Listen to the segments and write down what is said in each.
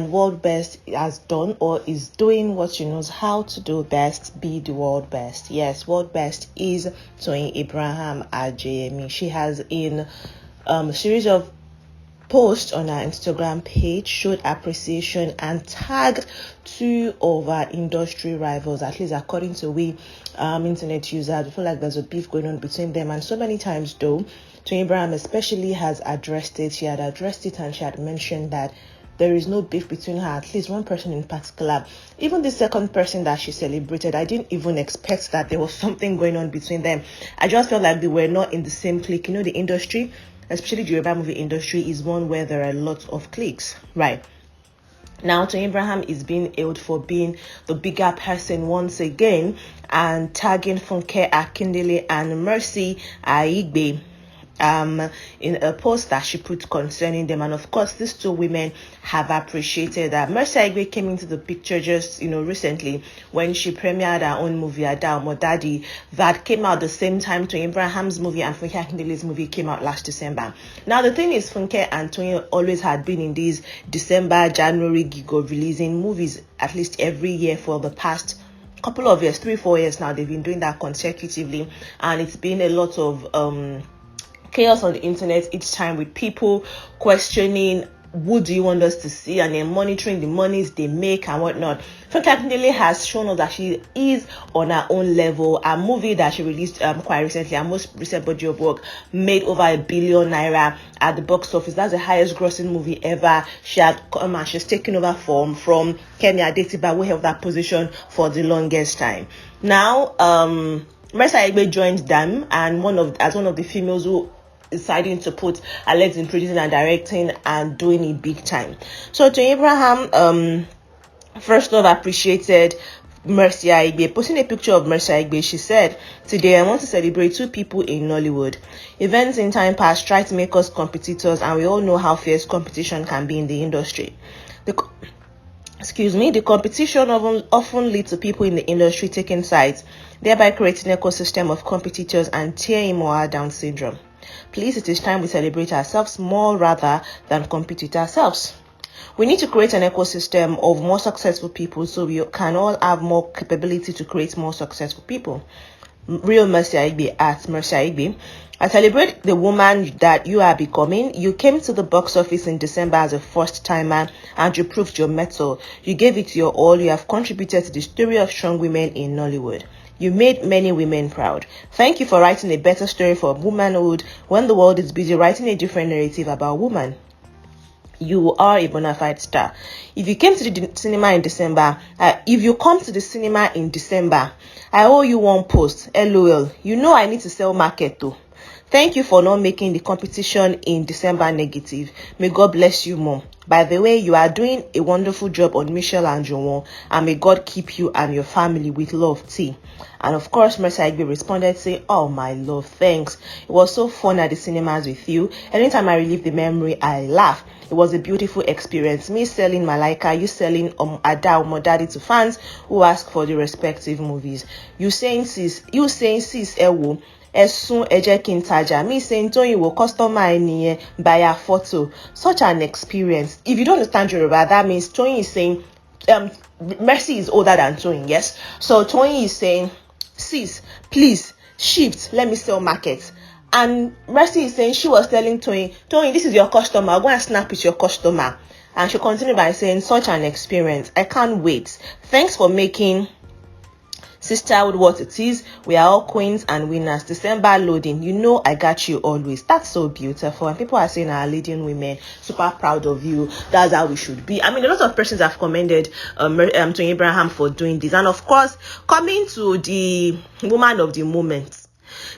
world best has done or is doing what she knows how to do best, be the world best. Yes, world best is Toyin Abraham Ajeyemi. She has in a series of post on our Instagram page showed appreciation and tagged two of our industry rivals, at least according to we internet users. I feel like there's a beef going on between them, and so many times though Toyin Abraham especially has addressed it. She had addressed it and she had mentioned that there is no beef between her, at least one person in particular. Even the second person that she celebrated, I didn't even expect that there was something going on between them. I just felt like they were not in the same clique. You know, the industry, especially the Yoruba movie industry, is one where there are lots of cliques, right? Now, Toyin Abraham is being hailed for being the bigger person once again and tagging Funke Akindele and Mercy Aigbe in a post that she put concerning them. And of course, these two women have appreciated that. Mercy Aigbe came into the picture just recently when she premiered her own movie Ada Omo Daddy, that came out the same time Toyin Abraham's movie and Funke Akindele's movie came out last December. Now the thing is, Funke and Toyin always had been in these December, January gig of releasing movies at least every year for the past couple of years, 3-4 years now. They've been doing that consecutively, and it's been a lot of chaos on the internet each time, with people questioning who do you want us to see, and then monitoring the monies they make and whatnot. Funke Akindele has shown us that she is on her own level. A movie that she released quite recently, her most recent body of work, made over ₦1 billion at the box office. That's the highest grossing movie ever. She had come and she's taken over from Kemi Adetiba, who held that position for the longest time. Now Mercy Aigbe joined them, and as one of the females who deciding to put her legs in producing and directing and doing it big time. So Toyin Abraham first off appreciated Mercy Aigbe. Posting a picture of Mercy Aigbe, she said, "Today I want to celebrate two people in Nollywood. Events in time past try to make us competitors, and we all know how fierce competition can be in the industry. The competition often leads to people in the industry taking sides, thereby creating an ecosystem of competitors and tearing more Down syndrome. Please, it is time we celebrate ourselves more rather than compete with ourselves. We need to create an ecosystem of more successful people so we can all have more capability to create more successful people." Real Mercy Aigbe at Mercy Aigbe. "I celebrate the woman that you are becoming. You came to the box office in December as a first timer and you proved your mettle. You gave it your all. You have contributed to the story of strong women in Nollywood. You made many women proud. Thank you for writing a better story for womanhood when the world is busy writing a different narrative about women. You are a bona fide star. If you come to the cinema in December, I owe you one post. LOL. You know I need to sell market too. Thank you for not making the competition in December negative. May God bless you more. By the way, you are doing a wonderful job on Michelle and Joan, and may God keep you and your family with love, T." And of course, Mercy Aigbe responded saying, "Oh my love, thanks. It was so fun at the cinemas with you. Anytime I relive the memory, I laugh. It was a beautiful experience. Me selling Malaika, you selling Ada Omo Daddy to fans who ask for the respective movies. You saying sis, ewo. Esun Ejekin Taja, me saying Toyin will customer any buy a photo." Such an experience. If you don't understand Yoruba, that means Toyin is saying Mercy is older than Toyin, yes? So Toyin is saying, "Sis, please shift, let me sell market." And Mercy is saying she was telling Toyin, "This is your customer, go and snap with your customer." And she continued by saying, "Such an experience. I can't wait. Thanks for making sisterhood what it is. We are all queens and winners. December loading. You know I got you always." That's so beautiful. And people are saying our leading women, super proud of you. That's how we should be. I mean, a lot of persons have commended Toyin Abraham for doing this. And of course, coming to the woman of the moment.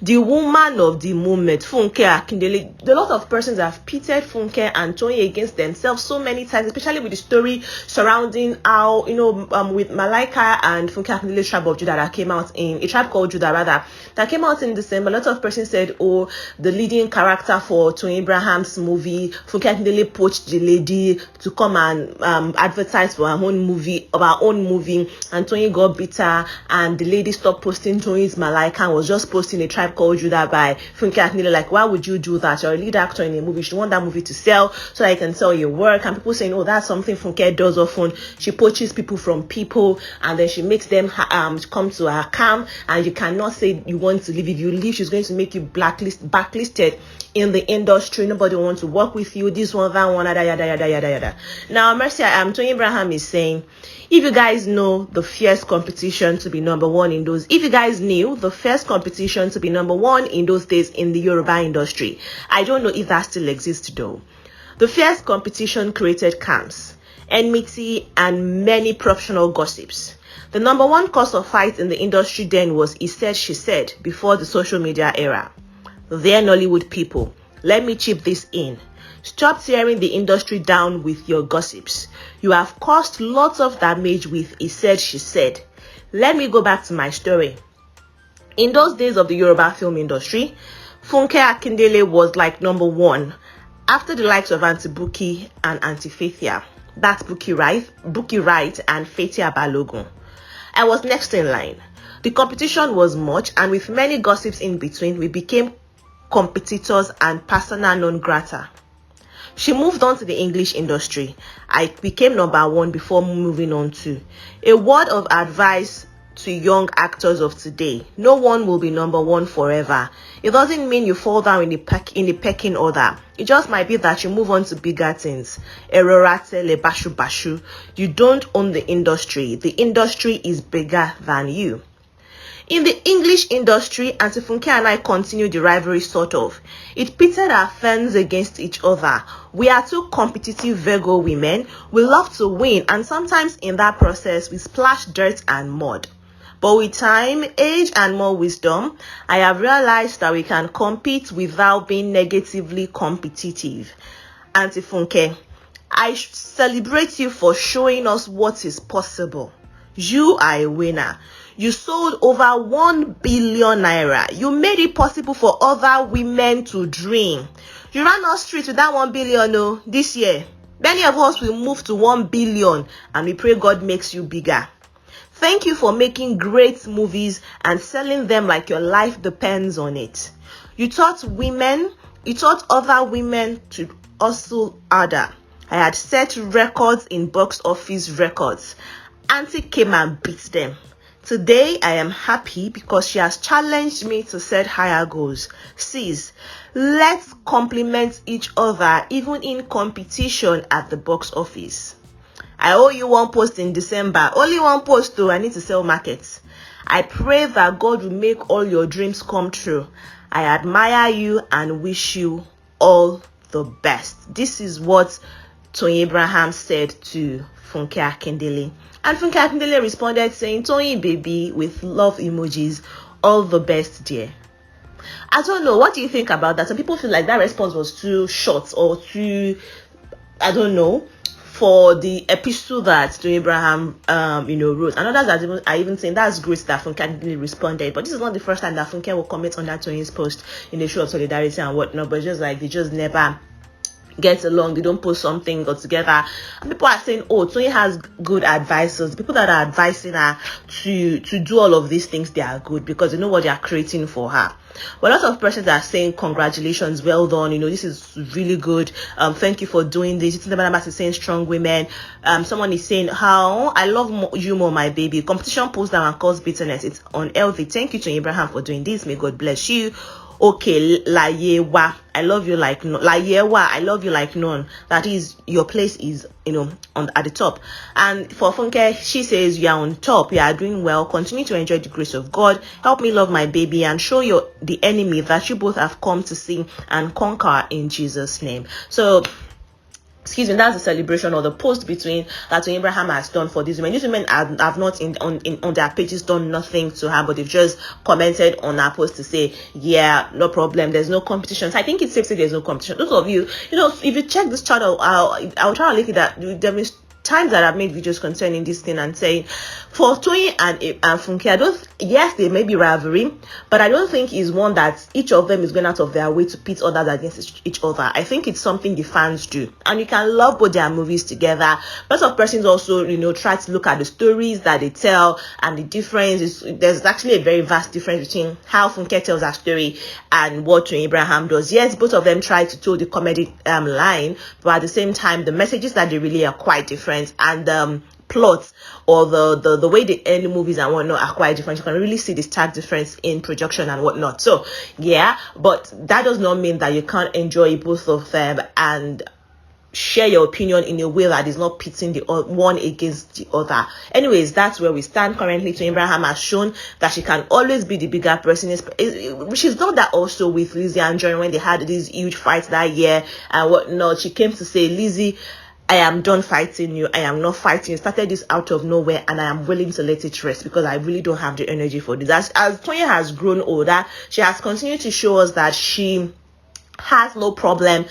The woman of the moment, Funke Akindele. A lot of persons have pitted Funke and Toyin against themselves so many times, especially with the story surrounding how, with Malaika and Funke Akindele's Tribe of Judah that came out in, a tribe called Judah rather, that came out in December. A lot of persons said, oh, the leading character for Toyin Abraham's movie, Funke Akindele poached the lady to come and advertise for her own movie, and Toyin got bitter, and the lady stopped posting Toyin's Malaika and was just posting a Tribe Called Judah by Funke Akindele. Like, why would you do that? You're a lead actor in a movie. You should want that movie to sell so that you can sell your work. And people saying, oh, that's something Funke does often. She poaches people from people and then she makes them come to her camp, and you cannot say you want to leave. If you leave, she's going to make you blacklisted in the industry. Nobody wants to work with you. This one, that one, yada yada yada yada yada. Now, Toyin Abraham is saying, if you guys know the fierce competition to be number one in those, if you guys knew the fierce competition to be number one in those days in the Yoruba industry, I don't know if that still exists though. The fierce competition created camps, enmity, and many professional gossips. The number one cause of fight in the industry then was he said, she said, before the social media era. They're Nollywood people. Let me chip this in. Stop tearing the industry down with your gossips. You have caused lots of damage with he said, she said. Let me go back to my story. In those days of the Yoruba film industry, Funke Akindele was like number one after the likes of Auntie Buki and Auntie Faithia. That's Buki Wright and Faithia Balogun. I was next in line. The competition was much, and with many gossips in between, we became competitors and persona non grata. She moved on to the English industry. I became number one before moving on to. A word of advice to young actors of today: no one will be number one forever. It doesn't mean you fall down in the pecking order. It just might be that you move on to bigger things. Erorate le bashu bashu. You don't own the industry. The industry is bigger than you. In the English industry, Auntie Funke and I continued the rivalry sort of. It pitted our fans against each other. We are two competitive Virgo women. We love to win, and sometimes in that process, we splash dirt and mud. But with time, age, and more wisdom, I have realized that we can compete without being negatively competitive. Auntie Funke, I celebrate you for showing us what is possible. You are a winner. You sold over 1 billion naira. You made it possible for other women to dream. You ran us straight to that 1 billion this year. Many of us will move to 1 billion, and we pray God makes you bigger. Thank you for making great movies and selling them like your life depends on it. You taught other women to hustle harder. I had set records in box office records. Auntie came and beat them. Today, I am happy because she has challenged me to set higher goals. Sis, let's compliment each other even in competition at the box office. I owe you one post in December. Only one post though. I need to sell markets. I pray that God will make all your dreams come true. I admire you and wish you all the best. This is what Toyin Abraham said to Funke Akindele. And Funke Akindele responded saying, Toyin baby, with love emojis, all the best, dear. I don't know. What do you think about that? Some people feel like that response was too short or too, I don't know, for the epistle that Toyin Abraham, wrote. And others are even saying that's great that Funke Akindele responded. But this is not the first time that Funke will comment on that Toyin's post in the show of solidarity and whatnot. But it's just like they just never get along. They don't post something or together. And people are saying, oh, Toyin has good advisors. People that are advising her to do all of these things, they are good because they know what they are creating for her. But a lot of persons are saying congratulations, well done, this is really good, thank you for doing this. The Madam is saying strong women. Someone is saying, how I love you more, my baby. Competition pulls down and cause bitterness. It's unhealthy. Thank you to Abraham for doing this. May God bless you. Okay, Layewa, I love you like none. Layewa, I love you like none. That is, your place is, at the top. And for Funke, she says, you are on top. You are doing well. Continue to enjoy the grace of God. Help me love my baby and show the enemy that you both have come to see and conquer in Jesus' name. So, excuse me, that's the celebration or the post between that Abraham has done for these women. These women have not on their pages done nothing to her, but they've just commented on her post to say, yeah, no problem, there's no competition. So I think it's safe to say there's no competition. Those of you, if you check this channel, I'll try to link it that times that I've made videos concerning this thing and saying, for Toyin and Funke, yes, they may be rivalry, but I don't think it's one that each of them is going out of their way to pit others against each other. I think it's something the fans do, and you can love both their movies together. Lots of persons also, try to look at the stories that they tell, and the difference is there's actually a very vast difference between how Funke tells her story and what Toyin Abraham does. Yes, both of them try to toe the comedy line, but at the same time, the messages that they really are quite different, and plots or the way they end the movies and whatnot are quite different. You can really see the stark difference in production and whatnot. So yeah, but that does not mean that you can't enjoy both of them and share your opinion in a way that is not pitting the one against the other. Anyways, that's where we stand currently. Toyin Abraham has shown that she can always be the bigger person. She's done that also with Lizzie and Joy when they had these huge fights that year and whatnot. She came to say, Lizzie, I am done fighting you. I am not fighting you. Started this out of nowhere, and I am willing to let it rest because I really don't have the energy for this. As Toyin has grown older, she has continued to show us that she has no problem,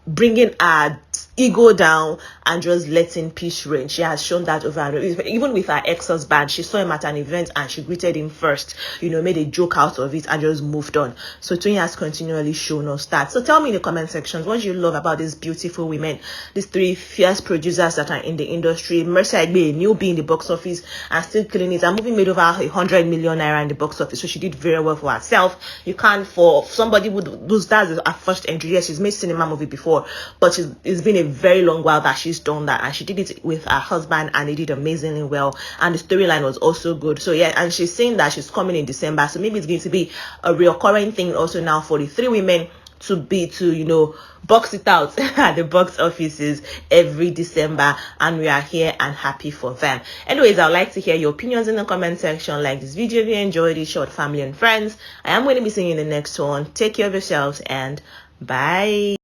bringing her ego down and just letting peace reign. She has shown that over and over. Even with her ex-husband, she saw him at an event and she greeted him first, made a joke out of it and just moved on. So Toyin has continually shown us that. So tell me in the comment sections, what do you love about these beautiful women, these three fierce producers that are in the industry? Mercy Aigbe, a newbie in the box office and still killing it. A movie made over 100 million naira in the box office, so she did very well for herself. You can't, for somebody who's that's her first entry. Yes, she's made cinema movie before, but it's been a very long while that she's done that, and she did it with her husband and they did amazingly well, and the storyline was also good. So yeah, and she's saying that she's coming in December, so maybe it's going to be a reoccurring thing also now for the three women to box it out at the box offices every December, and we are here and happy for them. Anyways, I would like to hear your opinions in the comment section. Like this video if you enjoyed it, short family and friends. I am going to be seeing you in the next one. Take care of yourselves and bye.